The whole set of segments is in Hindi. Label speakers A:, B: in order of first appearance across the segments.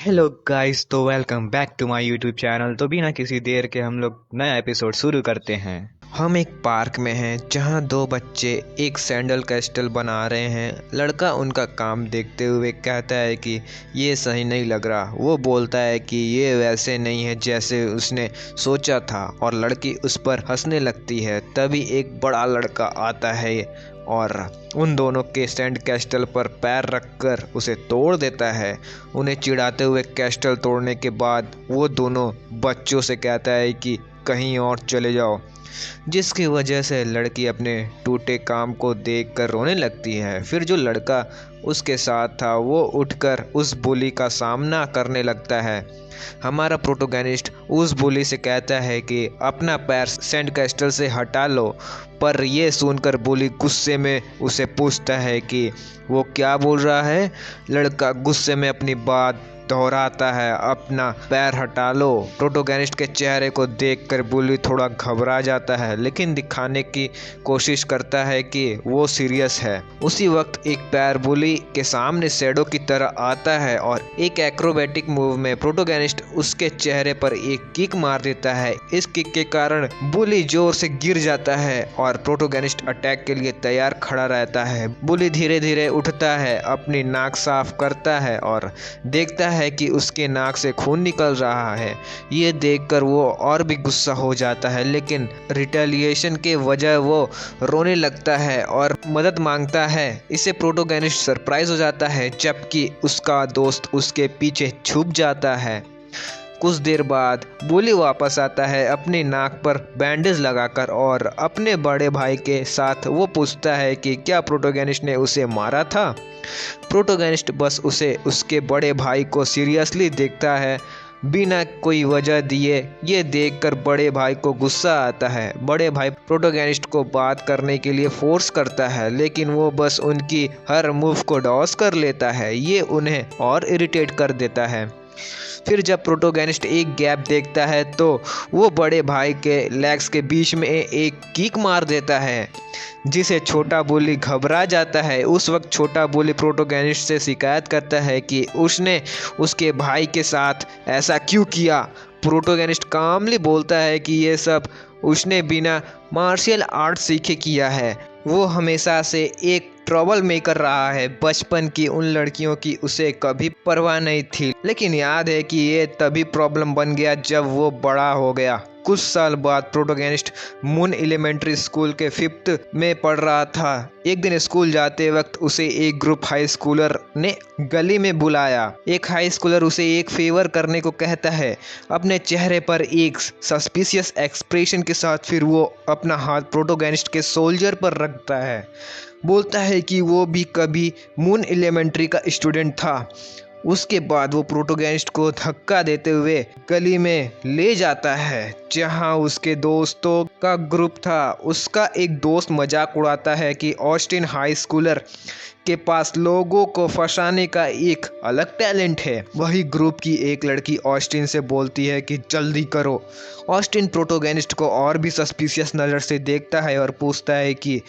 A: हेलो गाइस, तो welcome back to my YouTube channel. तो बिना किसी देर के हम लोग नया एपिसोड शुरू करते हैं। हम एक पार्क में हैं जहां दो बच्चे एक सैंडल कैस्टल बना रहे हैं। लड़का उनका काम देखते हुए कहता है कि ये सही नहीं लग रहा। वो बोलता है कि ये वैसे नहीं है जैसे उसने सोचा था और लड़की उस पर हंसने लगती है। तभी एक बड़ा लड़का आता है और उन दोनों के सैंड कैस्टल पर पैर रखकर उसे तोड़ देता है। उन्हें चिढ़ाते हुए कैस्टल तोड़ने के बाद वो दोनों बच्चों से कहता है कि कहीं और चले जाओ, जिसकी वजह से लड़की अपने टूटे काम को देखकर रोने लगती है। फिर जो लड़का उसके साथ था वो उठकर उस बुली का सामना करने लगता है। हमारा प्रोटोगनिस्ट उस बुली से कहता है कि अपना पैर सैंड कैस्टल से हटा लो, पर यह सुनकर बुली गुस्से में उसे पूछता है कि वो क्या बोल रहा है। लड़का गुस्से में अपनी बात दोहराता है, अपना पैर हटा लो। प्रोटोगनिस्ट के चेहरे को देखकर बुली थोड़ा घबरा जाता है, लेकिन दिखाने की कोशिश करता है कि वो सीरियस है। उसी वक्त एक पैर बुली के सामने शैडो की तरह आता है और एक एक्रोबैटिक मूव में प्रोटोगनिस्ट उसके चेहरे पर एक किक मार देता है। इस किक के कारण बुली जोर से गिर जाता है और प्रोटोगनिस्ट अटैक के लिए तैयार खड़ा रहता है। बुली धीरे धीरे उठता है, अपनी नाक साफ करता है और देखता है कि उसके नाक से खून निकल रहा है। ये देखकर वो और भी गुस्सा हो जाता है, लेकिन रिटेलिएशन के वजह वो रोने लगता है और मदद मांगता है। इसे प्रोटोगनिस्ट सरप्राइज हो जाता है, जबकि उसका दोस्त उसके पीछे छुप जाता है। कुछ देर बाद बुली वापस आता है अपनी नाक पर बैंडेज लगाकर और अपने बड़े भाई के साथ वो पूछता है कि क्या प्रोटोगनिस्ट ने उसे मारा था। प्रोटोगनिस्ट बस उसे उसके बड़े भाई को सीरियसली देखता है बिना कोई वजह दिए। ये देखकर बड़े भाई को गुस्सा आता है। बड़े भाई प्रोटोगनिस्ट को बात करने के लिए फोर्स करता है, लेकिन वो बस उनकी हर मूव को डॉस कर लेता है। ये उन्हें और इरिटेट कर देता है। फिर जब प्रोटोगनिस्ट एक गैप देखता है तो वो बड़े भाई के लेग्स के बीच में एक किक मार देता है, जिसे छोटा बुली घबरा जाता है। उस वक्त छोटा बुली प्रोटोगनिस्ट से शिकायत करता है कि उसने उसके भाई के साथ ऐसा क्यों किया। प्रोटोगनिस्ट कामली बोलता है कि ये सब उसने बिना मार्शल आर्ट सीखे किया है। वो हमेशा से एक ट्रबल मेकर रहा है। बचपन की उन लड़कियों की उसे कभी परवाह नहीं थी, लेकिन याद है कि ये तभी प्रॉब्लम बन गया जब वो बड़ा हो गया। कुछ साल बाद प्रोटोगनिस्ट मून एलिमेंट्री स्कूल के 5th में पढ़ रहा था। एक दिन स्कूल जाते वक्त उसे एक ग्रुप हाई स्कूलर ने गली में बुलाया। एक हाई स्कूलर उसे एक फेवर करने को कहता है, अपने चेहरे पर एक सस्पिशियस एक्सप्रेशन के साथ। फिर वो अपना हाथ प्रोटोगनिस्ट के सोल्जर पर रखता है, बोलता है कि वो भी कभी मून एलिमेंट्री का स्टूडेंट था। उसके बाद वो प्रोटोगनिस्ट को धक्का देते हुए गली में ले जाता है जहां उसके दोस्तों का ग्रुप था। उसका एक दोस्त मजाक उड़ाता है कि ऑस्टिन हाई स्कूलर के पास लोगों को फंसाने का एक अलग टैलेंट है। वही ग्रुप की एक लड़की ऑस्टिन से बोलती है कि जल्दी करो। ऑस्टिन प्रोटोगनिस्ट को और भी सस्पिशियस नज़र से देखता है और पूछता है कि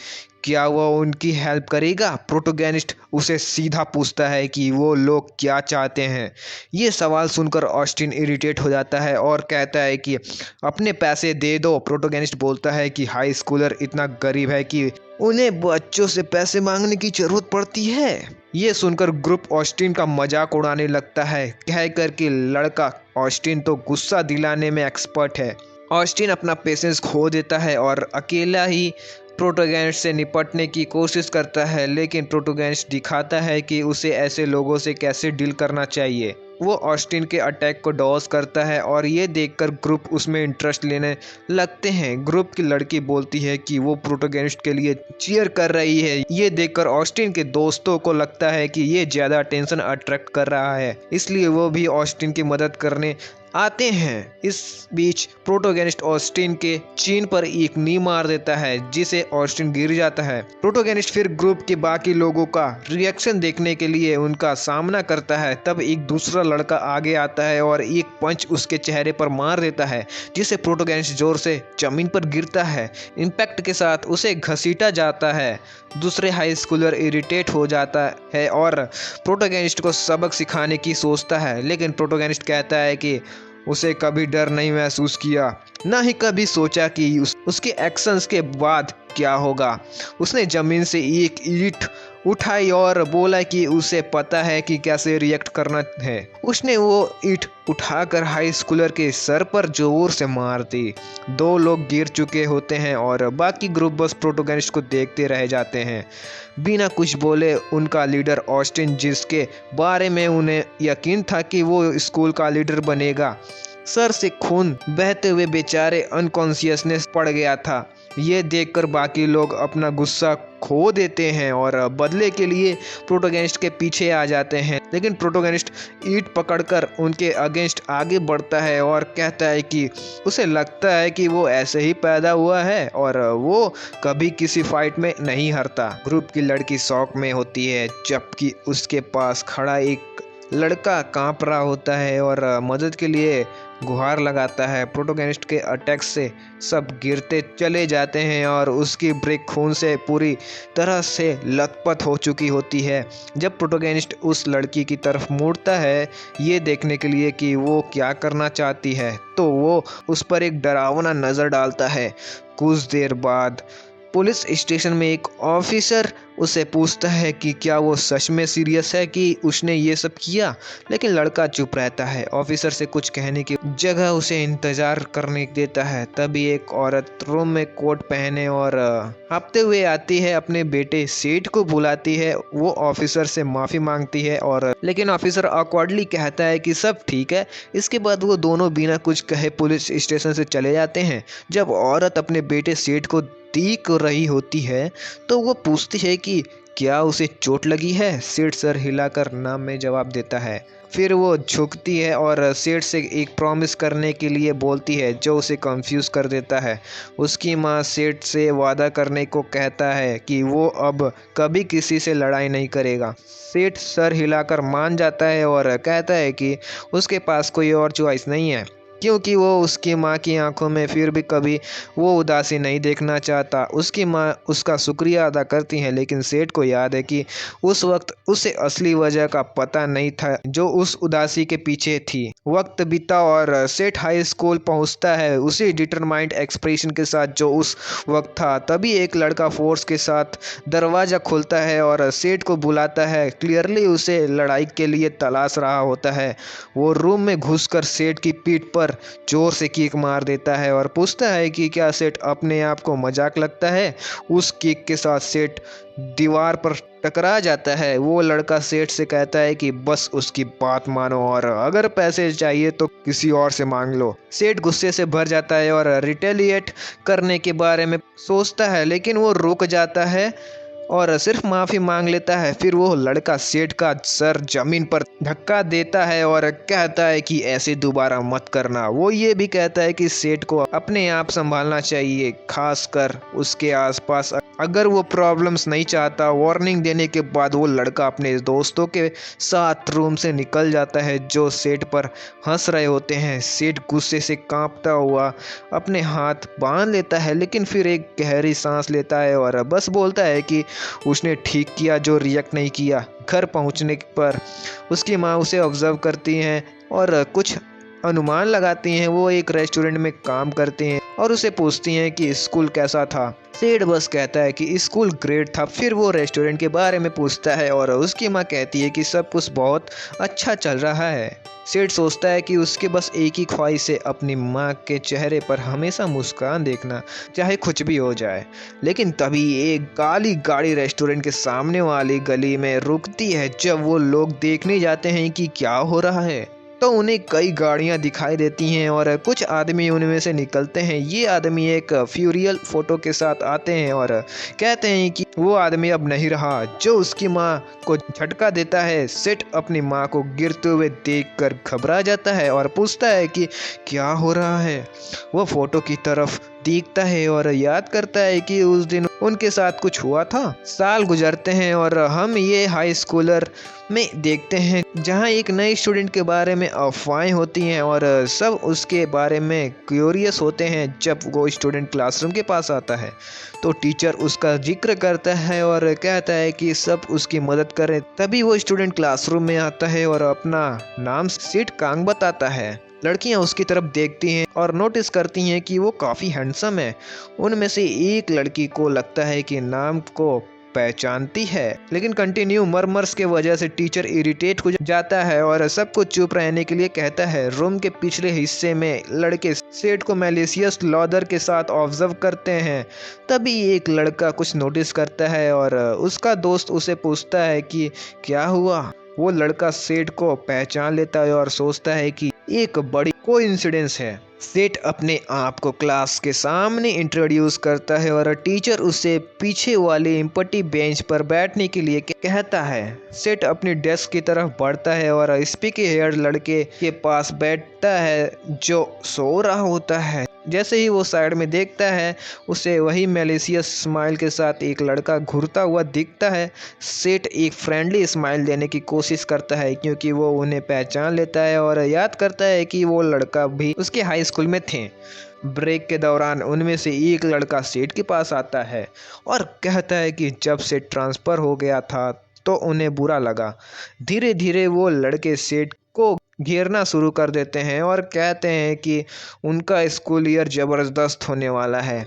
A: क्या वो उनकी हेल्प करेगा। प्रोटोगनिस्ट उसे सीधा पूछता है कि वो लोग क्या चाहते हैं। ये सवाल सुनकर ऑस्टिन इरिटेट हो जाता है और कहता है कि अपने पैसे दे दो। प्रोटोगनिस्ट बोलता है कि हाई स्कूलर इतना गरीब है कि उन्हें बच्चों से पैसे मांगने की जरूरत पड़ती है। ये सुनकर ग्रुप ऑस्टिन का मजाक उड़ाने लगता है, कहकर कि लड़का ऑस्टिन तो गुस्सा दिलाने में एक्सपर्ट है। ऑस्टिन अपना पेशेंस खो देता है और अकेला ही प्रोटोगनिस्ट से निपटने की कोशिश करता है, लेकिन प्रोटोगनिस्ट दिखाता है कि उसे ऐसे लोगों से कैसे डील करना चाहिए। वो ऑस्टिन के अटैक को डॉस करता है और ये देखकर ग्रुप उसमें इंटरेस्ट लेने लगते हैं। ग्रुप की लड़की बोलती है कि वो प्रोटोगनिस्ट के लिए चीयर कर रही है। ये देखकर ऑस्टिन के दोस्तों को लगता है कि ये ज़्यादा अटेंशन अट्रैक्ट कर रहा है, इसलिए वो भी ऑस्टिन की मदद करने आते हैं। इस बीच प्रोटोगेनिस्ट ऑस्टिन के चीन पर एक नी मार देता है जिसे ऑस्टिन गिर जाता है। प्रोटोगेनिस्ट फिर ग्रुप के बाकी लोगों का रिएक्शन देखने के लिए उनका सामना करता है। तब एक दूसरा लड़का आगे आता है और एक पंच उसके चेहरे पर मार देता है जिसे प्रोटोगेनिस्ट जोर से जमीन पर गिरता है। इम्पैक्ट के साथ उसे घसीटा जाता है। दूसरे हाई स्कूलर इरिटेट हो जाता है और प्रोटोगेनिस्ट को सबक सिखाने की सोचता है, लेकिन प्रोटोगेनिस्ट कहता है कि उसे कभी डर नहीं महसूस किया, ना ही कभी सोचा कि उसके एक्शंस के बाद क्या होगा। उसने जमीन से एक ईंट उठाई और बोला कि उसे पता है कि कैसे रिएक्ट करना है। उसने वो ईंट उठाकर हाई स्कूलर के सर पर जोर से मार दी। 2 लोग गिर चुके होते हैं और बाकी ग्रुप बस प्रोटोगेनिस्ट को देखते रह जाते हैं। बिना कुछ बोले उनका लीडर ऑस्टिन, जिसके बारे में उन्हें यकीन था कि वो स्कूल का लीडर बनेगा, सर से खून बहते हुए बेचारे अनकॉन्शियसनेस पड़ गया था। ये देखकर बाकी लोग अपना गुस्सा खो देते हैं और बदले के लिए प्रोटोगेनिस्ट के पीछे आ जाते हैं, लेकिन प्रोटोगेनिस्ट ईंट पकड़कर उनके अगेंस्ट आगे बढ़ता है और कहता है कि उसे लगता है कि वो ऐसे ही पैदा हुआ है और वो कभी किसी फाइट में नहीं हारता। ग्रुप की लड़की शॉक में होती है जबकि उसके पास खड़ा एक लड़का कांप रहा होता है और मदद के लिए गुहार लगाता है। प्रोटोगेनिस्ट के अटैक से सब गिरते चले जाते हैं और उसकी ब्रेक खून से पूरी तरह से लथपथ हो चुकी होती है। जब प्रोटोगेनिस्ट उस लड़की की तरफ मुड़ता है ये देखने के लिए कि वो क्या करना चाहती है, तो वो उस पर एक डरावना नज़र डालता है। कुछ देर बाद पुलिस स्टेशन में एक ऑफिसर उसे पूछता है कि क्या वो सच में सीरियस है कि उसने ये सब किया, लेकिन लड़का चुप रहता है। ऑफिसर से कुछ कहने की जगह उसे इंतजार करने देता है। तभी एक औरत रूम में कोट पहने और हाँफते हुए आती है, अपने बेटे सेठ को बुलाती है। वो ऑफिसर से माफ़ी मांगती है और लेकिन ऑफिसर ऑकवर्डली कहता है कि सब ठीक है। इसके बाद वो दोनों बिना कुछ कहे पुलिस स्टेशन से चले जाते हैं। जब औरत अपने बेटे सेठ को देख रही होती है तो वो पूछती है कि क्या उसे चोट लगी है। सेठ सर हिलाकर ना में जवाब देता है। फिर वो झुकती है और सेठ से एक प्रॉमिस करने के लिए बोलती है जो उसे कंफ्यूज कर देता है। उसकी माँ सेठ से वादा करने को कहता है कि वो अब कभी किसी से लड़ाई नहीं करेगा। सेठ सर हिलाकर मान जाता है और कहता है कि उसके पास कोई और चॉइस नहीं है, क्योंकि वो उसकी माँ की आंखों में फिर भी कभी वो उदासी नहीं देखना चाहता। उसकी माँ उसका शुक्रिया अदा करती हैं, लेकिन सेठ को याद है कि उस वक्त उसे असली वजह का पता नहीं था जो उस उदासी के पीछे थी। वक्त बीता और सेठ हाई स्कूल पहुंचता है उसी डिटरमाइंड एक्सप्रेशन के साथ जो उस वक्त था। तभी एक लड़का फोर्स के साथ दरवाज़ा खोलता है और सेठ को बुलाता है। क्लियरली उसे लड़ाई के लिए तलाश रहा होता है। वो रूम में घुसकर सेठ की पीठ पर जोर से किक मार देता है और पूछता है कि क्या सेठ अपने आप को मजाक लगता है। उस किक के साथ सेठ दीवार पर टकरा जाता है। वो लड़का सेठ से कहता है कि बस उसकी बात मानो और अगर पैसे चाहिए तो किसी और से मांग लो। सेठ गुस्से से भर जाता है और रिटेलिएट करने के बारे में सोचता है, लेकिन वो रुक जाता है और सिर्फ माफ़ी मांग लेता है। फिर वो लड़का सेठ का सर जमीन पर धक्का देता है और कहता है कि ऐसे दोबारा मत करना। वो ये भी कहता है कि सेठ को अपने आप संभालना चाहिए, खासकर उसके आसपास अगर वो प्रॉब्लम्स नहीं चाहता। वार्निंग देने के बाद वो लड़का अपने दोस्तों के साथ रूम से निकल जाता है जो सेठ पर हंस रहे होते हैं। सेठ गुस्से से कांपता हुआ अपने हाथ बांध लेता है, लेकिन फिर एक गहरी सांस लेता है और बस बोलता है कि उसने ठीक किया जो रिएक्ट नहीं किया। घर पहुंचने पर उसकी माँ उसे ऑब्जर्व करती हैं और कुछ अनुमान लगाती हैं। वो एक रेस्टोरेंट में काम करती हैं और उसे पूछती हैं कि स्कूल कैसा था। सेठ बस कहता है कि स्कूल ग्रेट था। फिर वो रेस्टोरेंट के बारे में पूछता है और उसकी माँ कहती है कि सब कुछ बहुत अच्छा चल रहा है। सेठ सोचता है कि उसके बस एक ही ख्वाहिश है, अपनी माँ के चेहरे पर हमेशा मुस्कान देखना, चाहे कुछ भी हो जाए। लेकिन तभी एक काली गाड़ी रेस्टोरेंट के सामने वाली गली में रुकती है। जब वो लोग देखने जाते हैं कि क्या हो रहा है तो उन्हें कई गाड़ियां दिखाई देती हैं और कुछ आदमी उनमें से निकलते हैं। ये आदमी एक फ्यूरियल फोटो के साथ आते हैं और कहते हैं कि वो आदमी अब नहीं रहा जो उसकी माँ को झटका देता है। सेठ अपनी माँ को गिरते हुए देखकर घबरा जाता है और पूछता है कि क्या हो रहा है। वो फोटो की तरफ देखता है और याद करता है कि उस दिन उनके साथ कुछ हुआ था। साल गुजरते हैं और हम ये हाई स्कूलर में देखते हैं जहाँ एक नए स्टूडेंट के बारे में अफवाहें होती हैं और सब उसके बारे में क्यूरियस होते हैं। जब वो स्टूडेंट क्लासरूम के पास आता है तो टीचर उसका जिक्र करता है और कहता है कि सब उसकी मदद करें। तभी वो स्टूडेंट क्लासरूम में आता है और अपना नाम सीट कांग बताता है। लड़कियां उसकी तरफ देखती हैं और नोटिस करती हैं कि वो काफ़ी हैंडसम है। उनमें से एक लड़की को लगता है कि नाम को पहचानती है, लेकिन कंटिन्यू मरमर्स के वजह से टीचर इरिटेट हो जाता है और सबको चुप रहने के लिए कहता है। रूम के पिछले हिस्से में लड़के सेठ को मैलिशियस लॉदर के साथ ऑब्जर्व करते हैं। तभी एक लड़का कुछ नोटिस करता है और उसका दोस्त उसे पूछता है कि क्या हुआ। वो लड़का सेठ को पहचान लेता है और सोचता है कि एक बड़ी कोइंसिडेंस है। सेठ अपने आप को क्लास के सामने इंट्रोड्यूस करता है और टीचर उसे पीछे वाले एम्प्टी बेंच पर बैठने के लिए कहता है। सेठ अपनी डेस्क की तरफ बढ़ता है और स्पीकी हेयर लड़के के पास बैठता है जो सो रहा होता है। जैसे ही वो साइड में देखता है उसे वही मैलिशियस स्माइल के साथ एक लड़का घूरता हुआ दिखता है। सेठ एक फ्रेंडली स्माइल देने की कोशिश करता है क्योंकि वो उन्हें पहचान लेता है और याद करता है कि वो लड़का भी उसके हाई स्कूल में थे। ब्रेक के दौरान उनमें से एक लड़का सेठ के पास आता है और कहता है कि जब सेठ ट्रांसफ़र हो गया था तो उन्हें बुरा लगा। धीरे धीरे वो लड़के सेठ को घेरना शुरू कर देते हैं और कहते हैं कि उनका स्कूल ईयर ज़बरदस्त होने वाला है।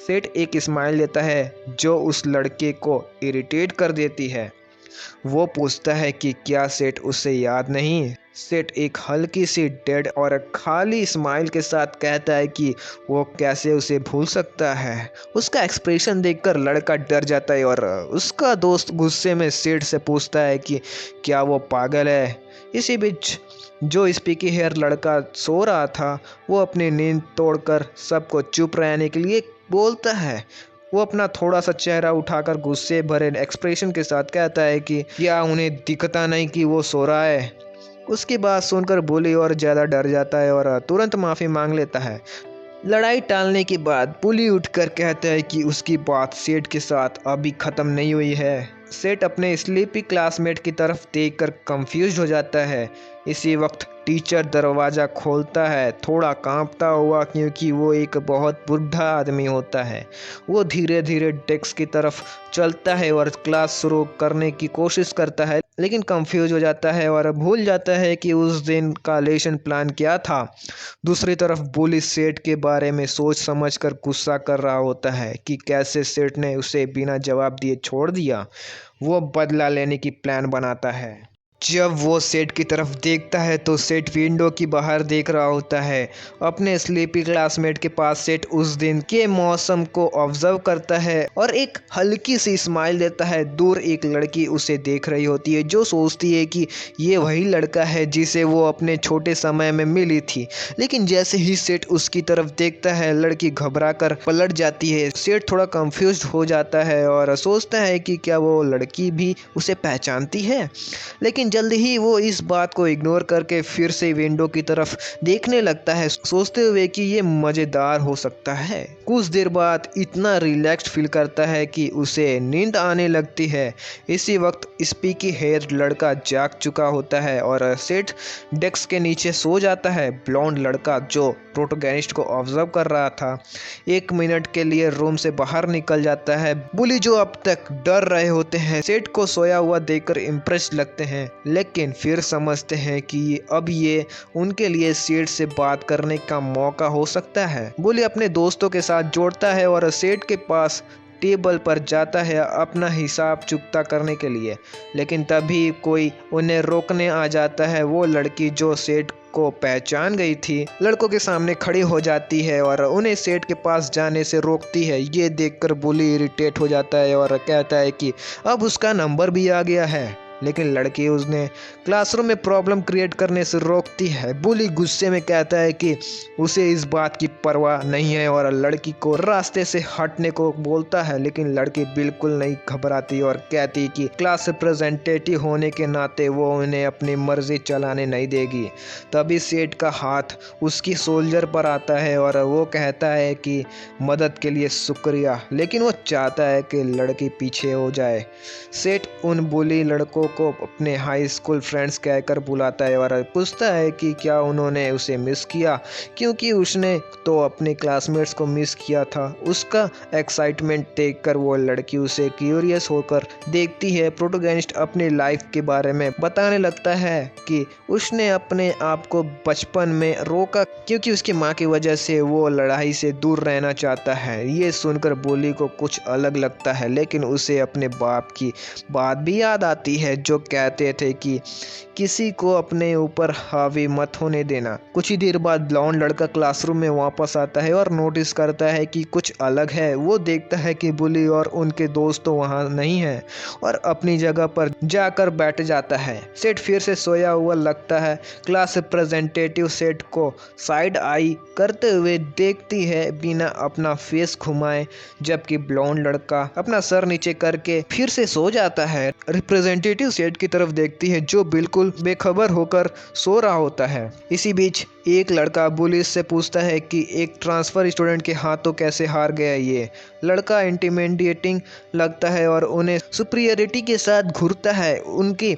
A: सेठ एक स्माइल देता है जो उस लड़के को इरिटेट कर देती है। वो पूछता है कि क्या सेठ उसे याद नहीं। सेठ एक हल्की सी डेड और खाली स्माइल के साथ कहता है कि वो कैसे उसे भूल सकता है। उसका एक्सप्रेशन देखकर लड़का डर जाता है और उसका दोस्त गुस्से में सेठ से पूछता है कि क्या वो पागल है। इसी बीच जो स्पीकी हेयर लड़का सो रहा था वो अपनी नींद तोड़कर सबको चुप रहने के लिए बोलता है। वो अपना थोड़ा सा चेहरा उठाकर गुस्से भरे एक्सप्रेशन के साथ कहता है कि क्या उन्हें दिखता नहीं कि वो सो रहा है। उसकी बात सुनकर बुली और ज़्यादा डर जाता है और तुरंत माफ़ी मांग लेता है। लड़ाई टालने के बाद बुली उठकर कहता है कि उसकी बात सेठ के साथ अभी ख़त्म नहीं हुई है। सेठ अपने स्लीपी क्लासमेट की तरफ देखकर कंफ्यूज हो जाता है। इसी वक्त टीचर दरवाज़ा खोलता है, थोड़ा कांपता हुआ क्योंकि वो एक बहुत बूढ़ा आदमी होता है। वो धीरे धीरे डेस्क की तरफ चलता है और क्लास शुरू करने की कोशिश करता है, लेकिन कंफ्यूज हो जाता है और भूल जाता है कि उस दिन का लेसन प्लान क्या था। दूसरी तरफ बुली सेठ के बारे में सोच समझकर गुस्सा कर रहा होता है कि कैसे सेठ ने उसे बिना जवाब दिए छोड़ दिया। वो बदला लेने की प्लान बनाता है। जब वो सेठ की तरफ देखता है तो सेठ विंडो की बाहर देख रहा होता है। अपने स्लीपी क्लासमेट के पास सेठ उस दिन के मौसम को ऑब्जर्व करता है और एक हल्की सी स्माइल देता है। दूर एक लड़की उसे देख रही होती है जो सोचती है कि ये वही लड़का है जिसे वो अपने छोटे समय में मिली थी, लेकिन जैसे ही सेठ उसकी तरफ देखता है लड़की घबरा कर पलट जाती है। सेठ थोड़ा कंफ्यूज हो जाता है और सोचता है कि क्या वो लड़की भी उसे पहचानती है, लेकिन जल्दी ही वो इस बात को इग्नोर करके फिर से विंडो की तरफ देखने लगता है, सोचते हुए कि ये मज़ेदार हो सकता है। कुछ देर बाद इतना रिलैक्स्ड फील करता है कि उसे नींद आने लगती है। इसी वक्त स्पीकी हेयर लड़का जाग चुका होता है और सेठ डेस्क के नीचे सो जाता है। ब्लॉन्ड लड़का जो प्रोटोगनिस्ट को ऑब्जर्व कर रहा था 1 मिनट के लिए रूम से बाहर निकल जाता है। बुली जो अब तक डर रहे होते हैं सेठ को सोया हुआ देखकर इम्प्रेस लगते हैं, लेकिन फिर समझते हैं कि अब ये उनके लिए सेठ से बात करने का मौका हो सकता है। बुली अपने दोस्तों के साथ जोड़ता है और सेठ के पास टेबल पर जाता है अपना हिसाब चुकता करने के लिए, लेकिन तभी कोई उन्हें रोकने आ जाता है। वो लड़की जो सेठ को पहचान गई थी लड़कों के सामने खड़ी हो जाती है और उन्हें सेठ के पास जाने से रोकती है। ये देखकर बुली इरिटेट हो जाता है और कहता है कि अब उसका नंबर भी आ गया है। लेकिन लड़की उसने क्लासरूम में प्रॉब्लम क्रिएट करने से रोकती है। बुली गुस्से में कहता है कि उसे इस बात की परवाह नहीं है और लड़की को रास्ते से हटने को बोलता है, लेकिन लड़की बिल्कुल नहीं घबराती और कहती कि क्लास रिप्रेजेंटेटिव होने के नाते वो उन्हें अपनी मर्जी चलाने नहीं देगी। तभी सेठ का हाथ उसकी सोल्जर पर आता है और वो कहता है कि मदद के लिए शुक्रिया, लेकिन वो चाहता है कि लड़की पीछे हो जाए। सेठ उन बुली लड़कों को अपने हाई स्कूल फ्रेंड्स कहकर बुलाता है और पूछता है कि क्या उन्होंने उसे मिस किया, क्योंकि उसने तो अपने क्लासमेट्स को मिस किया था। उसका एक्साइटमेंट देखकर वो लड़की उसे क्यूरियस होकर देखती है। प्रोटोगनिस्ट अपनी लाइफ के बारे में बताने लगता है कि उसने अपने आप को बचपन में रोका क्योंकि उसकी माँ की वजह से वो लड़ाई से दूर रहना चाहता है। ये सुनकर बुली को कुछ अलग लगता है, लेकिन उसे अपने बाप की बात भी याद आती है जो कहते थे कि किसी को अपने ऊपर हावी मत होने देना। कुछ ही देर बाद ब्लॉन्ड लड़का क्लासरूम में वापस आता है और नोटिस करता है कि कुछ अलग है। वो देखता है कि बुली और उनके दोस्त तो वहाँ नहीं है और अपनी जगह पर जाकर बैठ जाता है। सेठ फिर से सोया हुआ लगता है। क्लास रिप्रेजेंटेटिव सेठ को साइड आई करते हुए देखती है बिना अपना फेस घुमाए, जबकि ब्लॉन्ड लड़का अपना सर नीचे करके फिर से सो जाता है। रिप्रेजेंटेटिव सेठ की तरफ देखती है जो बिल्कुल बेखबर होकर सो रहा होता है। इसी बीच एक लड़का बुली से पूछता है कि एक ट्रांसफर स्टूडेंट के हाथों कैसे हार गया। ये लड़का इंटिमिडेटिंग लगता है और उन्हें सुपीरियरिटी के साथ घूरता है। उनकी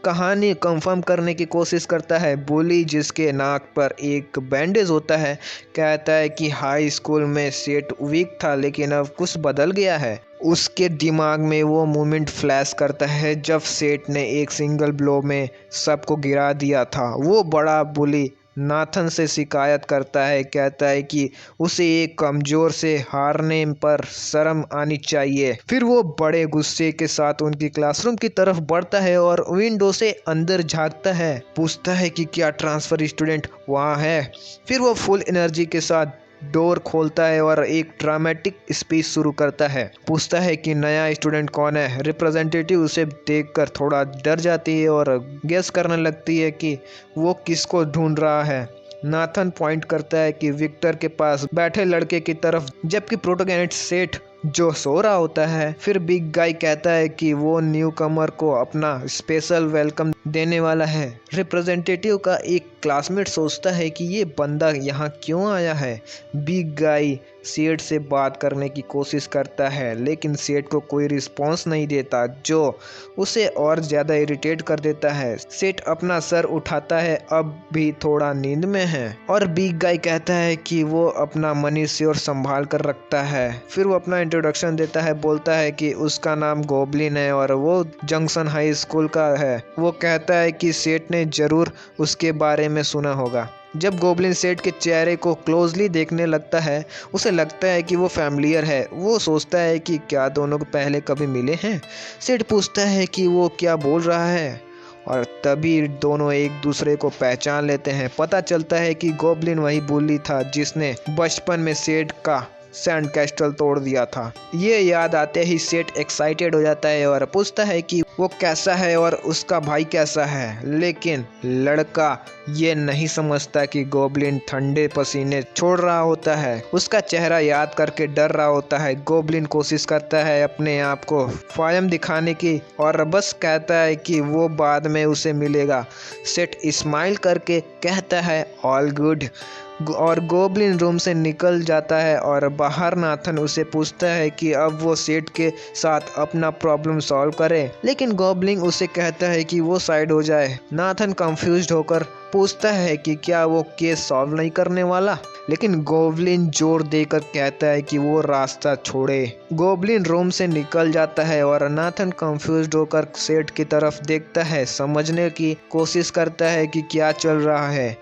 A: कहानी कंफर्म करने की कोशिश करता है। बुली, जिसके नाक पर एक बैंडेज होता है, कहता है कि हाई स्कूल में सेठ वीक था लेकिन अब कुछ बदल गया है। उसके दिमाग में वो मोमेंट फ्लैश करता है जब सेठ ने एक सिंगल ब्लो में सबको गिरा दिया था। वो बड़ा बुली नाथन से शिकायत करता है, कहता है कि उसे एक कमज़ोर से हारने पर शर्म आनी चाहिए। फिर वो बड़े गुस्से के साथ उनकी क्लासरूम की तरफ बढ़ता है और विंडो से अंदर झांकता है, पूछता है कि क्या ट्रांसफ़र स्टूडेंट वहाँ है। फिर वो फुल एनर्जी के साथ डोर खोलता है और एक ड्रामेटिक स्पीच शुरू करता है। पूछता है कि नया स्टूडेंट कौन है। रिप्रेजेंटेटिव उसे देखकर थोड़ा डर जाती है और गेस करने लगती है कि वो किसको ढूंढ रहा है। नाथन पॉइंट करता है कि विक्टर के पास बैठे लड़के की तरफ, जबकि प्रोटोगनिस्ट सेठ जो सो रहा होता है। फिर बिग गाय कहता है कि वो न्यू कमर को अपना स्पेशल वेलकम देने वाला है। रिप्रेजेंटेटिव का एक क्लासमेट सोचता है कि ये बंदा यहाँ क्यों आया है। बिग गाय सेठ से बात करने की कोशिश करता है, लेकिन सेठ को कोई रिस्पॉन्स नहीं देता, जो उसे और ज़्यादा इरिटेट कर देता है। सेठ अपना सर उठाता है, अब भी थोड़ा नींद में है, और बिग गाय कहता है कि वो अपना मनी श्योर संभाल कर रखता है। फिर वो अपना इंट्रोडक्शन देता है, बोलता है कि उसका नाम गोबलिन है और वो जंक्शन हाई स्कूल का है। वो कहता है कि सेठ ने जरूर उसके बारे में सुना होगा। जब गोबलिन सेठ के चेहरे को क्लोजली देखने लगता है, उसे लगता है कि वो फैमिलियर है। वो सोचता है कि क्या दोनों को पहले कभी मिले हैं। सेठ पूछता है कि वो क्या बोल रहा है, और तभी दोनों एक दूसरे को पहचान लेते हैं। पता चलता है कि गोबलिन वही बुली था जिसने बचपन में सेठ का सैंड कैस्टल तोड़ दिया था। ये याद आते ही सेठ एक्साइटेड हो जाता है और पूछता है कि वो कैसा है और उसका भाई कैसा है, लेकिन लड़का ये नहीं समझता कि गोबलिन ठंडे पसीने छोड़ रहा होता है। उसका चेहरा याद करके डर रहा होता है। गोबलिन कोशिश करता है अपने आप को फायम दिखाने की और बस कहता है कि वो बाद में उसे मिलेगा। सेठ स्माइल करके कहता है ऑल गुड, और गोबलिन रूम से निकल जाता है। और बाहर नाथन उसे पूछता है कि अब वो सेठ के साथ अपना प्रॉब्लम सॉल्व करे, लेकिन गोबलिन उसे कहता है कि वो साइड हो जाए। नाथन कंफ्यूज्ड होकर पूछता है कि क्या वो केस सॉल्व नहीं करने वाला, लेकिन गोबलिन जोर देकर कहता है कि वो रास्ता छोड़े। गोबलिन रूम से निकल जाता है और नाथन कंफ्यूज्ड होकर सेठ की तरफ देखता है, समझने की कोशिश करता है कि क्या चल रहा है।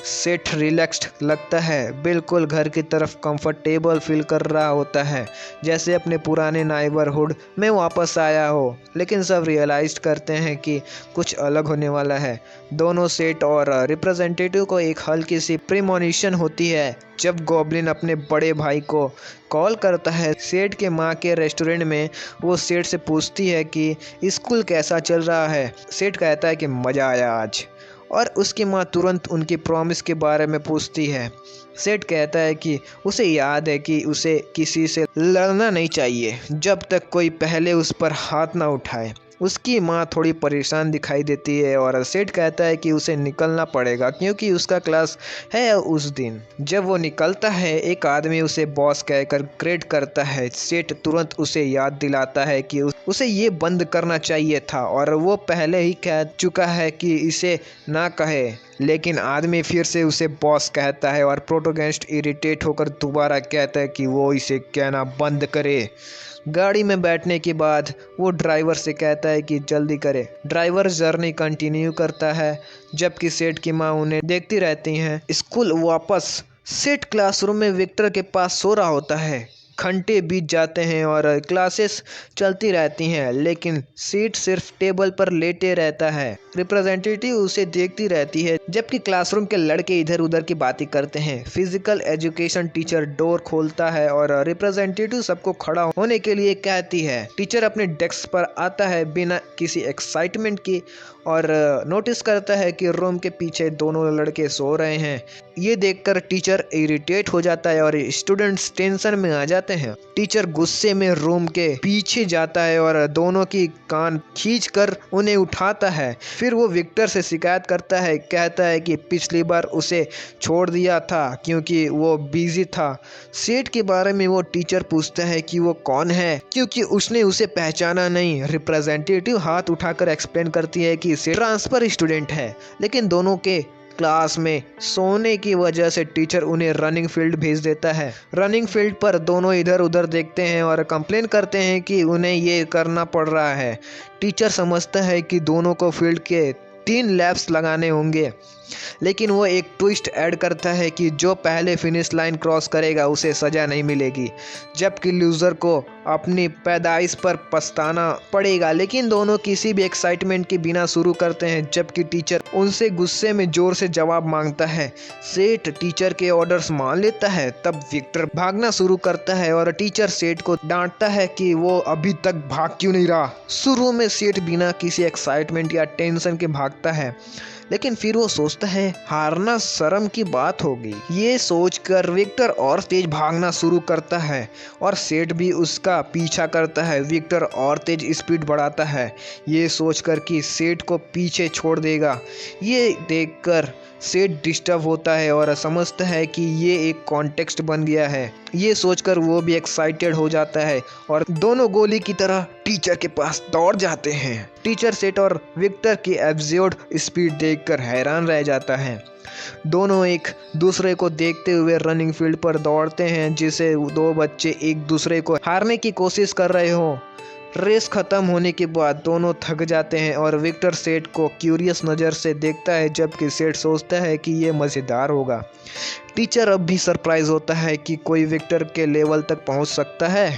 A: सेठ रिलैक्स्ड लगता है, बिल्कुल घर की तरफ कंफर्टेबल फील कर रहा होता है, जैसे अपने पुराने नाइबरहुड में वापस आया हो। लेकिन सब रियलाइज करते हैं कि कुछ अलग होने वाला है। दोनों सेठ और रिप्रेजेंटेटिव को एक हल्की सी प्रीमोनिशन होती है जब गॉब्लिन अपने बड़े भाई को कॉल करता है सेठ के माँ के रेस्टोरेंट में। वो सेठ से पूछती है कि स्कूल कैसा चल रहा है। सेठ कहता है कि मज़ा आया आज, और उसकी माँ तुरंत उनकी प्रॉमिस के बारे में पूछती है। सेठ कहता है कि उसे याद है कि उसे किसी से लड़ना नहीं चाहिए जब तक कोई पहले उस पर हाथ ना उठाए। उसकी माँ थोड़ी परेशान दिखाई देती है और सेठ कहता है कि उसे निकलना पड़ेगा क्योंकि उसका क्लास है उस दिन। जब वो निकलता है एक आदमी उसे बॉस कहकर ग्रेड करता है। सेठ तुरंत उसे याद दिलाता है कि उसे ये बंद करना चाहिए था और वो पहले ही कह चुका है कि इसे ना कहे, लेकिन आदमी फिर से उसे बॉस कहता है और प्रोटोगेनिस्ट इरिटेट होकर दोबारा कहता है कि वो इसे कहना बंद करे। गाड़ी में बैठने के बाद वो ड्राइवर से कहता है कि जल्दी करे। ड्राइवर जर्नी कंटिन्यू करता है जबकि सेठ की माँ उन्हें देखती रहती हैं। स्कूल वापस सेठ क्लासरूम में विक्टर के पास सो रहा होता है। घंटे बीत जाते हैं और क्लासेस चलती रहती हैं, लेकिन सीट सिर्फ टेबल पर लेटे रहता है। रिप्रेजेंटेटिव उसे देखती रहती है जबकि क्लासरूम के लड़के इधर उधर की बातें करते हैं। फिजिकल एजुकेशन टीचर डोर खोलता है और रिप्रेजेंटेटिव सबको खड़ा होने के लिए कहती है। टीचर अपने डेस्क पर आता है बिना किसी एक्साइटमेंट के और नोटिस करता है कि रूम के पीछे दोनों लड़के सो रहे हैं। ये देखकर टीचर इरिटेट हो जाता है और स्टूडेंट्स टेंशन में आ जाते हैं। टीचर गुस्से में रूम के पीछे जाता है और दोनों की कान खींचकर उन्हें उठाता है। फिर वो विक्टर से शिकायत करता है, कहता है कि पिछली बार उसे छोड़ दिया था क्योंकि वो बिजी था। सेठ के बारे में वो टीचर पूछता है कि वो कौन है क्योंकि उसने उसे पहचाना नहीं। रिप्रेजेंटेटिव हाथ उठाकर एक्सप्लेन करती है कि सेठ ट्रांसफर स्टूडेंट है, लेकिन दोनों के क्लास में सोने की वजह से टीचर उन्हें रनिंग फील्ड भेज देता है। रनिंग फील्ड पर दोनों इधर उधर देखते हैं और कंप्लेन करते हैं कि उन्हें ये करना पड़ रहा है। टीचर समझता है कि दोनों को फील्ड के 3 लैप्स लगाने होंगे, लेकिन वो एक ट्विस्ट ऐड करता है कि जो पहले फिनिश लाइन क्रॉस करेगा उसे सजा नहीं मिलेगी, जबकि लूजर को अपनी पैदाइश पर पछताना पड़ेगा। लेकिन दोनों किसी भी एक्साइटमेंट के बिना शुरू करते हैं जबकि टीचर उनसे गुस्से में जोर से जवाब मांगता है। सेठ टीचर के ऑर्डर्स मान लेता है। तब विक्टर भागना शुरू करता है और टीचर सेठ को डांटता है कि वो अभी तक भाग क्यों नहीं रहा। शुरू में सेठ बिना किसी एक्साइटमेंट या टेंशन के भागता है, लेकिन फिर वो सोचता है हारना शर्म की बात होगी। ये सोचकर विक्टर और तेज भागना शुरू करता है और सेठ भी उसका पीछा करता है। विक्टर और तेज स्पीड बढ़ाता है, ये सोचकर कि सेठ को पीछे छोड़ देगा। ये देखकर सेठ डिस्टर्ब होता है और समझता है कि ये एक कॉन्टेक्स्ट बन गया है। ये सोचकर वो भी एक्साइटेड हो जाता है और दोनों गोली की तरह टीचर के पास दौड़ जाते हैं। टीचर सेठ और विक्टर की एब्सर्ड स्पीड देखकर हैरान रह जाता है। दोनों एक दूसरे को देखते हुए रनिंग फील्ड पर दौड़ते हैं, जिसे 2 बच्चे एक दूसरे को हारने की कोशिश कर रहे हो। रेस खत्म होने के बाद दोनों थक जाते हैं और विक्टर सेठ को क्यूरियस नज़र से देखता है, जबकि सेठ सोचता है कि ये मज़ेदार होगा। टीचर अब भी सरप्राइज होता है कि कोई विक्टर के लेवल तक पहुंच सकता है।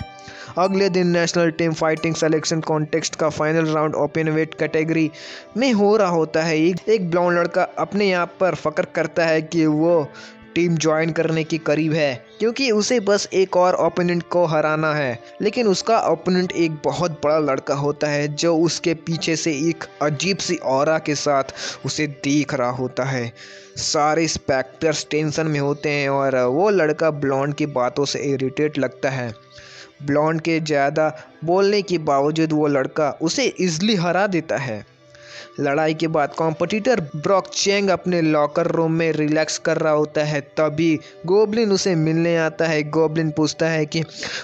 A: अगले दिन national team fighting selection contest का final round open weight category में हो रहा होता है। एक ब्लॉन्ड लड़का अपने आप पर फक्र करता है कि वो टीम ज्वाइन करने की करीब है क्योंकि उसे बस एक और ओपोनेंट को हराना है, लेकिन उसका ओपोनेंट एक बहुत बड़ा लड़का होता है जो उसके पीछे से एक अजीब सी ऑरा के साथ उसे देख रहा होता है। सारे स्पेक्टर्स टेंशन में होते हैं और वो लड़का ब्लॉन्ड की बातों से इरिटेट लगता है। ब्लॉन्ड के ज़्यादा बोलने के बावजूद वो लड़का उसे इजली हरा देता है। लड़ाई के बाद कॉम्पिटिटर ब्रॉक चैंग अपने लॉकर रूम में रिलैक्स कर रहा होता है। तभी गोब्लिन उसे मिलने आता है। गोब्लिन पूछता है कि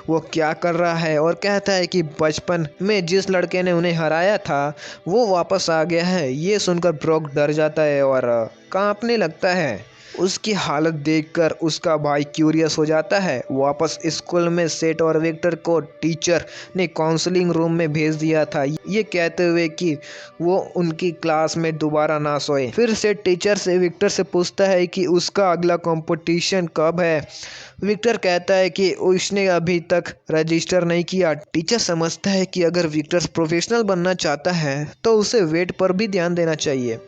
A: वो क्या कर रहा है और कहता है कि बचपन में जिस लड़के ने उन्हें हराया था वो वापस आ गया है। ये सुनकर ब्रॉक डर जाता है और कांपने लगता है। उसकी हालत देखकर उसका भाई क्यूरियस हो जाता है। वापस स्कूल में सेठ और विक्टर को टीचर ने काउंसलिंग रूम में भेज दिया था, ये कहते हुए कि वो उनकी क्लास में दोबारा ना सोए। फिर सेठ टीचर से विक्टर से पूछता है कि उसका अगला कंपटीशन कब है। विक्टर कहता है कि उसने अभी तक रजिस्टर नहीं किया। टीचर समझता है कि अगर विक्टर प्रोफेशनल बनना चाहता है तो उसे वेट पर भी ध्यान देना चाहिए।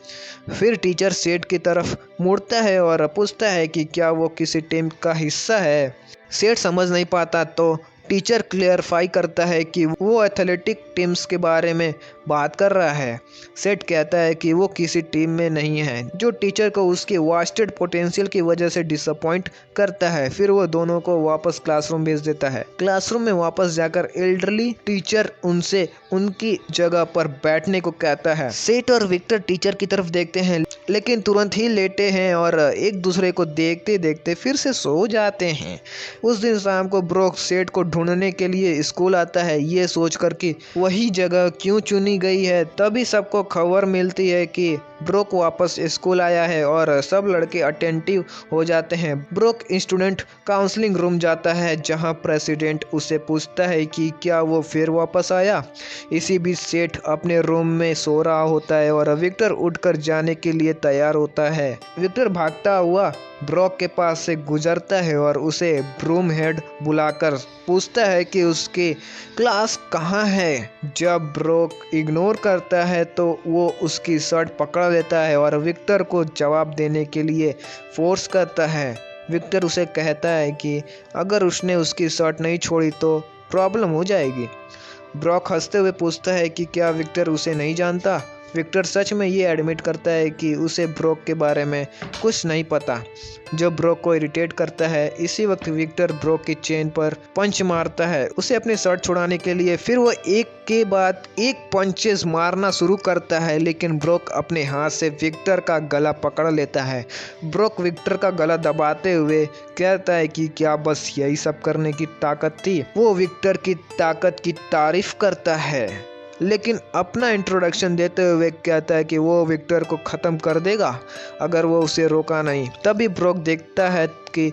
A: फिर टीचर सेठ की तरफ मुड़ता है और पूछता है कि क्या वो किसी टीम का हिस्सा है। सेठ समझ नहीं पाता तो टीचर क्लियरफाई करता है कि वो एथलेटिक टीम्स के बारे में बात कर रहा है। सेठ कहता है कि वो किसी टीम में नहीं है, जो टीचर को उसके वास्टेड पोटेंशियल की वजह से डिसअपॉइंट करता है। फिर वो दोनों को वापस क्लासरूम भेज देता है। क्लासरूम में वापस जाकर एल्डरली टीचर उनसे उनकी जगह पर बैठने को कहता है। सेठ और विक्टर टीचर की तरफ देखते हैं लेकिन तुरंत ही लेटे हैं और एक दूसरे को देखते देखते फिर से सो जाते हैं। उस दिन शाम को ब्रोक सेठ को ढूंढने के लिए स्कूल आता है, ये सोचकर कि वही जगह क्यों चुनी गई है। तभी सबको खबर मिलती है कि ब्रोक वापस स्कूल आया है और सब लड़के अटेंटिव हो जाते हैं। ब्रोक स्टूडेंट काउंसलिंग रूम जाता है जहां प्रेसिडेंट उसे पूछता है कि क्या वो फिर वापस आया। इसी बीच सेठ अपने रूम में सो रहा होता है और विक्टर उठकर जाने के लिए तैयार होता है। विक्टर भागता हुआ ब्रोक के पास से गुजरता है और उसे ब्रूम हेड बुलाकर पूछता है कि उसकी क्लास कहाँ है। जब ब्रोक इग्नोर करता है तो वो उसकी शर्ट पकड़ लेता है और विक्टर को जवाब देने के लिए फोर्स करता है। विक्टर उसे कहता है कि अगर उसने उसकी शर्ट नहीं छोड़ी तो प्रॉब्लम हो जाएगी। ब्रोक हंसते हुए पूछता है कि क्या विक्टर उसे नहीं जानता। विक्टर सच में ये एडमिट करता है कि उसे ब्रोक के बारे में कुछ नहीं पता, जो ब्रोक को इरिटेट करता है। इसी वक्त विक्टर ब्रोक की चेन पर पंच मारता है उसे अपनी शर्ट छुड़ाने के लिए। फिर वो एक के बाद एक पंचेस मारना शुरू करता है लेकिन ब्रोक अपने हाथ से विक्टर का गला पकड़ लेता है। ब्रोक विक्टर का गला दबाते हुए कहता है कि क्या बस यही सब करने की ताकत थी। वो विक्टर की ताकत की तारीफ करता है लेकिन अपना इंट्रोडक्शन देते हुए कहता है कि वो विक्टर को ख़त्म कर देगा अगर वो उसे रोका नहीं। तभी ब्रोक देखता है कि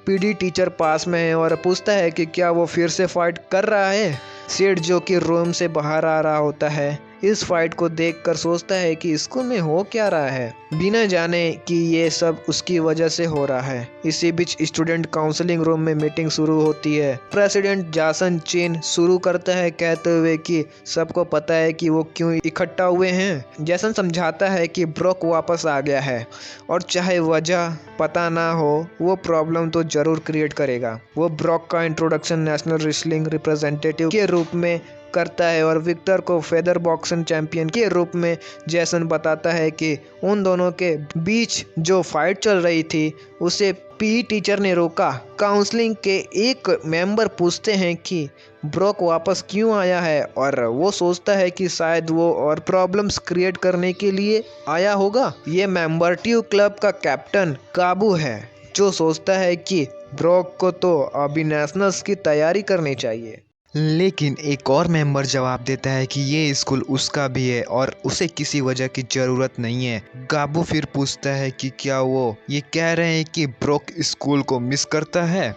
A: पीडी टीचर पास में है और पूछता है कि क्या वो फिर से फाइट कर रहा है। सेठ जो कि रूम से बाहर आ रहा होता है इस फाइट को देखकर सोचता है कि स्कूल में हो क्या रहा है, बिना जाने कि ये सब उसकी वजह से हो रहा है। इसी बीच स्टूडेंट काउंसलिंग रूम में मीटिंग शुरू होती है। प्रेसिडेंट जासन चेन शुरू करता है कहते हुए कि सबको पता है कि वो क्यों इकट्ठा हुए हैं। जैसन समझाता है कि ब्रोक वापस आ गया है और चाहे वजह पता ना हो वो प्रॉब्लम तो जरूर क्रिएट करेगा। वो ब्रोक का इंट्रोडक्शन नेशनल रेसलिंग रिप्रेजेंटेटिव के रूप में करता है और विक्टर को फेदर बॉक्सिंग चैंपियन के रूप में जैसन बताता है कि उन दोनों के बीच जो फाइट चल रही थी उसे पीई टीचर ने रोका। काउंसलिंग के एक मेंबर पूछते हैं कि ब्रोक वापस क्यों आया है और वो सोचता है कि शायद वो और प्रॉब्लम्स क्रिएट करने के लिए आया होगा। ये मेंबर ट्यू क्लब का कैप्टन काबू है जो सोचता है कि ब्रोक को तो अभी नेशनल्स की तैयारी करनी चाहिए।
B: लेकिन एक और मेंबर जवाब देता है कि ये स्कूल उसका भी है और उसे किसी वजह की ज़रूरत नहीं है। गाबू फिर पूछता है कि क्या वो ये कह रहे हैं कि ब्रोक स्कूल को मिस करता है।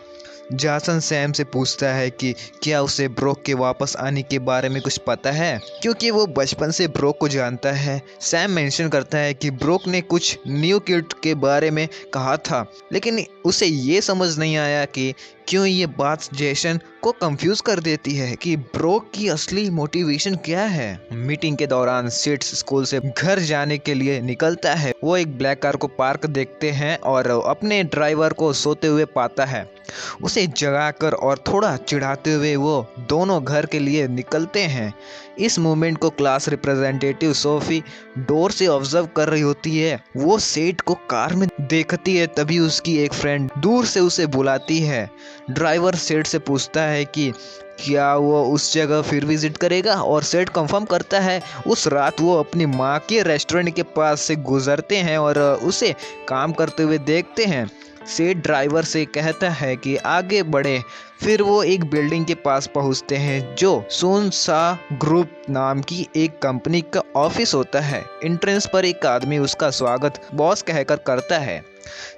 B: जासन सैम से पूछता है कि क्या उसे ब्रोक के वापस आने के बारे में कुछ पता है, क्योंकि वो बचपन से ब्रोक को जानता है। सैम मेंशन करता है कि ब्रोक ने कुछ न्यू किड के बारे में कहा था लेकिन उसे ये समझ नहीं आया कि क्यों ये बात जैसन को कंफ्यूज कर देती है कि ब्रोक की असली मोटिवेशन क्या है। मीटिंग के दौरान सीट्स स्कूल से घर जाने के लिए निकलता है। वो एक ब्लैक कार को पार्क देखते हैं और अपने ड्राइवर को सोते हुए पाता है। उसे जगाकर और थोड़ा चिढ़ाते हुए वो दोनों घर के लिए निकलते हैं। इस मोमेंट को क्लास रिप्रेजेंटेटिव सोफी डोर से ऑब्जर्व कर रही होती है। वो सेठ को कार में देखती है तभी उसकी एक फ्रेंड दूर से उसे बुलाती है। ड्राइवर सेठ से पूछता है कि क्या वो उस जगह फिर विजिट करेगा और सेठ कंफर्म करता है। उस रात वो अपनी माँ के रेस्टोरेंट के पास से गुजरते हैं और उसे काम करते हुए देखते हैं। सेठ ड्राइवर से कहता है कि आगे बढ़े। फिर वो एक बिल्डिंग के पास पहुंचते हैं जो सोनसा ग्रुप नाम की एक कंपनी का ऑफिस होता है। एंट्रेंस पर एक आदमी उसका स्वागत बॉस कहकर करता है।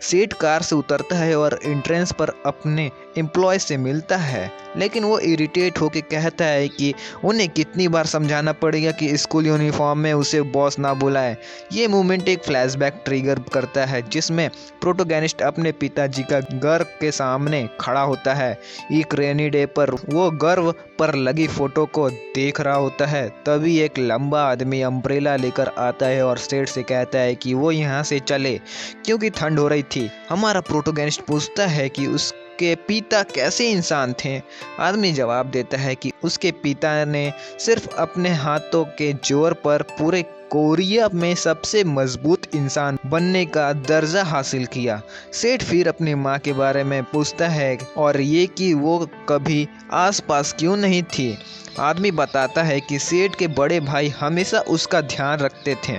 B: सेठ कार से उतरता है और एंट्रेंस पर अपने एम्प्लॉय से मिलता है, लेकिन वो इरिटेट होकर कहता है कि उन्हें कितनी बार समझाना पड़ेगा कि स्कूल यूनिफॉर्म में उसे बॉस ना बुलाए। ये मूवमेंट एक फ्लैशबैक ट्रिगर करता है जिसमें प्रोटोगेनिस्ट अपने पिताजी का घर के सामने खड़ा होता है। एक रेनी डे पर वो गर्व पर लगी फोटो को देख रहा होता है, तभी एक लंबा आदमी अम्ब्रेला लेकर आता है और सेठ से कहता है कि वो यहाँ से चले क्योंकि ठंड हो रही थी। हमारा प्रोटोगेनिस्ट पूछता है कि उसके पिता कैसे इंसान थे। आदमी जवाब देता है कि उसके पिता ने सिर्फ अपने हाथों के जोर पर पूरे कोरिया में सबसे मजबूत इंसान बनने का दर्जा हासिल किया। सेठ फिर अपनी माँ के बारे में पूछता है और ये कि वो कभी आसपास क्यों नहीं थी। आदमी बताता है कि सेठ के बड़े भाई हमेशा उसका ध्यान रखते थे।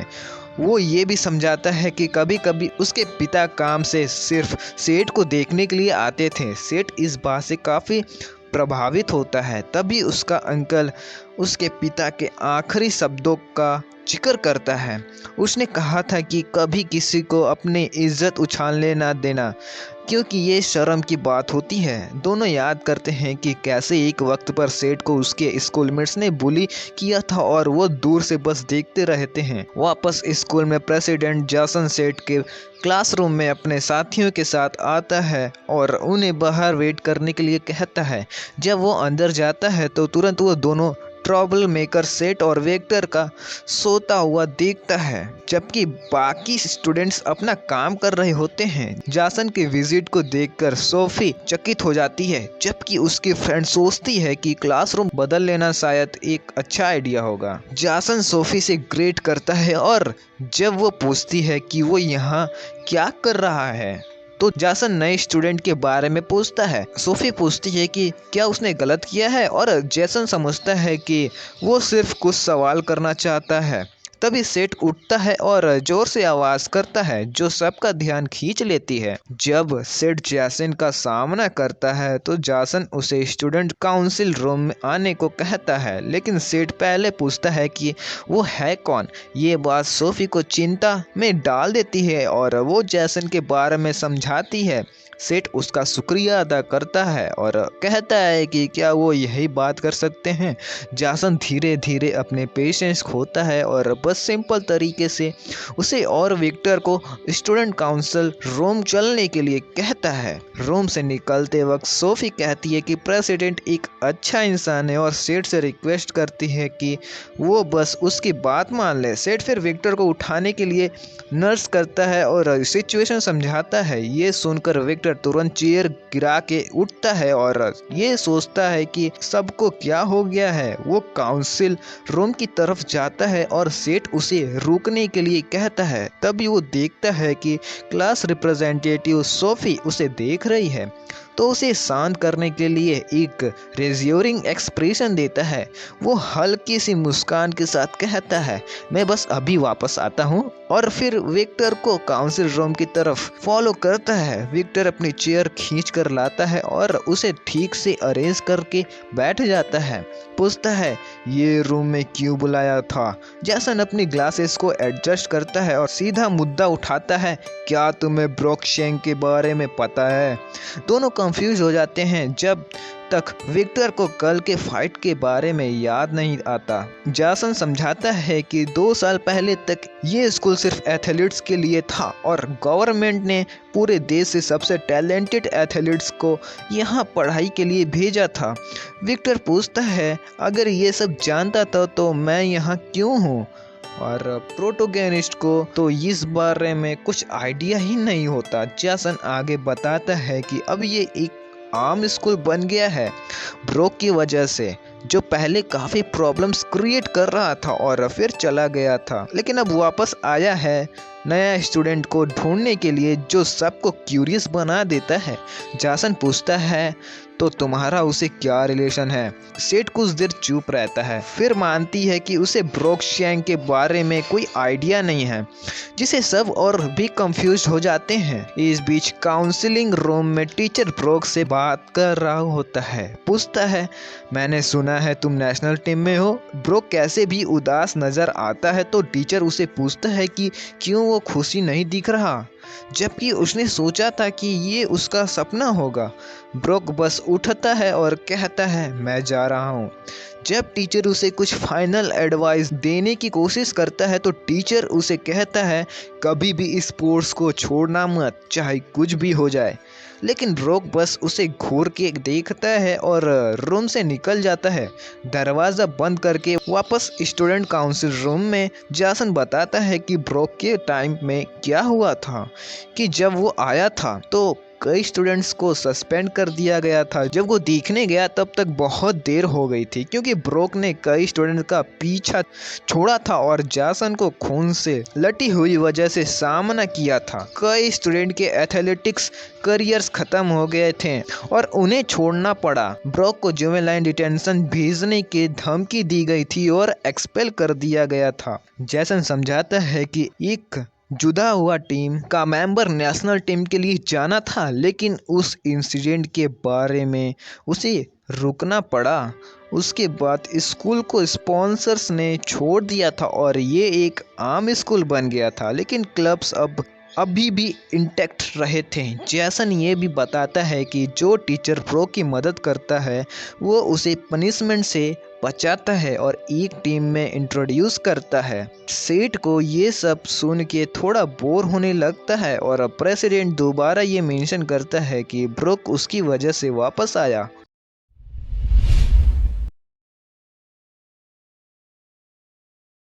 B: वो ये भी समझाता है कि कभी कभी उसके पिता काम से सिर्फ सेठ को देखने के लिए आते थे। सेठ इस बात से काफ़ी प्रभावित होता है। तभी उसका अंकल उसके पिता के आखिरी शब्दों का जिक्र करता है। उसने कहा था कि कभी किसी को अपनी इज्जत उछालने ना देना, क्योंकि ये शर्म की बात होती है। दोनों याद करते हैं कि कैसे एक वक्त पर सेठ को उसके स्कूलमेट्स ने बुली किया था और वो दूर से बस देखते रहते हैं। वापस स्कूल में प्रेसिडेंट जासन सेठ के क्लासरूम में अपने साथियों के साथ आता है और उन्हें बाहर वेट करने के लिए कहता है। जब वो अंदर जाता है तो तुरंत वो दोनों ट्रबल मेकर सेठ और वेक्टर का सोता हुआ देखता है, जबकि बाकी स्टूडेंट्स अपना काम कर रहे होते हैं। जासन के विजिट को देखकर सोफी चकित हो जाती है, जबकि उसकी फ्रेंड सोचती है कि क्लासरूम बदल लेना शायद एक अच्छा आइडिया होगा। जासन सोफी से ग्रेट करता है और जब वो पूछती है कि वो यहाँ क्या कर रहा है तो जासन नए स्टूडेंट के बारे में पूछता है। सोफी पूछती है कि क्या उसने गलत किया है और जैसन समझता है कि वो सिर्फ कुछ सवाल करना चाहता है। तभी सेठ उठता है और जोर से आवाज करता है जो सबका ध्यान खींच लेती है। जब सेठ जैसन का सामना करता है तो जासन उसे स्टूडेंट काउंसिल रूम में आने को कहता है, लेकिन सेठ पहले पूछता है कि वो है कौन। ये बात सोफी को चिंता में डाल देती है और वो जैसन के बारे में समझाती है। सेठ उसका शुक्रिया अदा करता है और कहता है कि क्या वो यही बात कर सकते हैं। जासन धीरे धीरे अपने पेशेंस खोता है और बस सिंपल तरीके से उसे और विक्टर को स्टूडेंट काउंसिल रूम चलने के लिए कहता है। रूम से निकलते वक्त सोफी कहती है कि प्रेसिडेंट एक अच्छा इंसान है और सेठ से रिक्वेस्ट करती है कि वो बस उसकी बात मान ले। सेठ फिर विक्टर को उठाने के लिए नर्स करता है और सिचुएशन समझाता है। ये सुनकर विक्टर तुरंत चेयर गिरा के उठता है और ये सोचता है कि सबको क्या हो गया है। वो काउंसिल रूम की तरफ जाता है और सेठ उसे रुकने के लिए कहता है। तभी वो देखता है कि क्लास रिप्रेजेंटेटिव सोफी उसे देख रही है, तो उसे शांत करने के लिए एक रिज्योरिंग एक्सप्रेशन देता है। वो हल्की सी मुस्कान के साथ कहता है, मैं बस अभी वापस आता हूँ, और फिर विक्टर को काउंसिल रूम की तरफ फॉलो करता है। विक्टर अपनी चेयर खींच कर लाता है और उसे ठीक से अरेंज करके बैठ जाता है। पूछता है, ये रूम में क्यों बुलाया था। जैसन अपनी ग्लासेस को एडजस्ट करता है और सीधा मुद्दा उठाता है, क्या तुम्हें ब्रोक्शेंग के बारे में पता है। दोनों कंफ्यूज हो जाते हैं जब तक विक्टर को कल के फाइट के बारे में याद नहीं आता। जासन समझाता है कि 2 साल पहले तक ये स्कूल सिर्फ एथलीट्स के लिए था और गवर्नमेंट ने पूरे देश से सबसे टैलेंटेड एथलीट्स को यहाँ पढ़ाई के लिए भेजा था। विक्टर पूछता है, अगर ये सब जानता था तो मैं यहाँ क्यों हूँ। और प्रोटोगेनिस्ट को तो इस बारे में कुछ आइडिया ही नहीं होता। जासन आगे बताता है कि अब ये एक आम स्कूल बन गया है ब्रोक की वजह से, जो पहले काफ़ी प्रॉब्लम्स क्रिएट कर रहा था और फिर चला गया था, लेकिन अब वापस आया है नया स्टूडेंट को ढूंढने के लिए जो सबको क्यूरियस बना देता है। जासन पूछता है, तो तुम्हारा उसे क्या रिलेशन है। सेठ कुछ देर चुप रहता है, फिर मानती है कि उसे ब्रोक्शेंग के बारे में कोई आइडिया नहीं है, जिसे सब और भी कंफ्यूज हो जाते हैं। इस बीच काउंसलिंग रूम में टीचर ब्रोक से बात कर रहा होता है। पूछता है, मैंने सुना है तुम नेशनल टीम में हो। ब्रोक कैसे भी उदास नजर आता है तो टीचर उसे पूछता है कि क्यों वो खुशी नहीं दिख रहा। जबकि उसने सोचा था कि ये उसका सपना होगा। ब्रोक बस उठता है और कहता है, मैं जा रहा हूँ। जब टीचर उसे कुछ फाइनल एडवाइस देने की कोशिश करता है तो टीचर उसे कहता है, कभी भी स्पोर्ट्स को छोड़ना मत, चाहे कुछ भी हो जाए। लेकिन ब्रोक बस उसे घूर के देखता है और रूम से निकल जाता है। दरवाज़ा बंद करके वापस स्टूडेंट काउंसिल रूम में जैसन बताता है कि ब्रोक के टाइम में क्या हुआ था, कि जब वो आया था तो कई स्टूडेंट्स को सस्पेंड कर दिया गया था। जब वो देखने गया तब तक बहुत देर हो गई थी, क्योंकि ब्रोक ने कई स्टूडेंट का पीछा छोड़ा था और जैसन को खून से लटी हुई वजह से सामना किया था। कई स्टूडेंट के एथलेटिक्स करियर्स खत्म हो गए थे और उन्हें छोड़ना पड़ा। ब्रोक को जुवेनाइल डिटेंशन भेजने की धमकी दी गई थी और एक्सपेल कर दिया गया था। जैसन समझाता है कि एक जुदा हुआ टीम का मेंबर नेशनल टीम के लिए जाना था, लेकिन उस इंसिडेंट के बारे में उसे रुकना पड़ा। उसके बाद स्कूल को स्पॉन्सर्स ने छोड़ दिया था और ये एक आम स्कूल बन गया था, लेकिन क्लब्स अभी भी इंटैक्ट रहे थे। जैसन ये भी बताता है कि जो टीचर ब्रोक की मदद करता है वो उसे पनिशमेंट से बचाता है और एक टीम में इंट्रोड्यूस करता है। सेठ को ये सब सुन के थोड़ा बोर होने लगता है और प्रेसिडेंट दोबारा ये मेंशन करता है कि ब्रोक उसकी वजह से वापस आया।